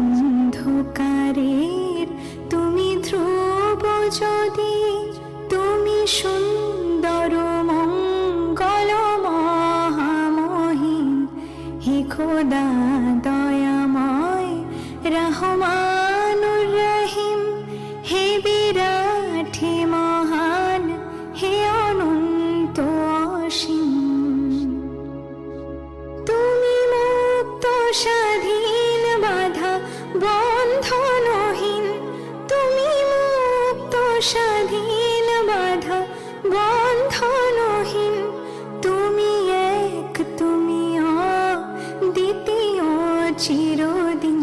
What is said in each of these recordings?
অন্ধকারের তুমি ধ্রুব যদি, তুমি সুন্দর মঙ্গল মহামহিম, হে খোদা দয়াময় রহমানুর রহিম, হে বিরাট হে মহান হে অনন্ত অসীম। তুমি মুক্ত স্বাধীন বাধা বন্ধনহীন, তুমি মুক্ত স্বাধীন বাধা বন্ধনহীন, তুমি এক তুমি অদ্বিতীয় চিরদিন,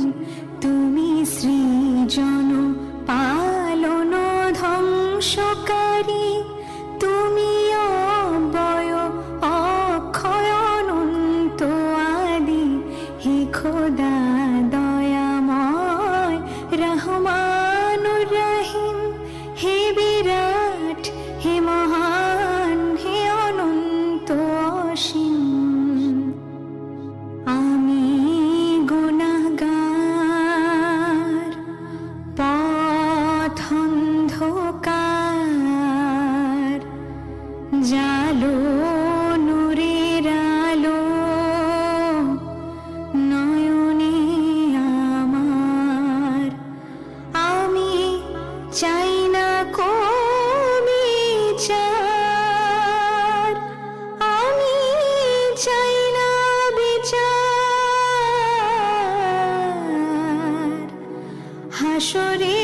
তুমি সৃজন পালন ধ্বংসকারী, তুমি অব্যয় অক্ষয় অনন্ত আদি, হে খোদা দয়াময় রহমানুর রহিম, হে বিরাট হে মহান হে অনন্ত অসীম। আমি গুনাহগার পথ অন্ধকার, জালো নূরের আলো নয়নে আমার, আমি চাই না বিচার, আমি চাই না বিচার, হাসরে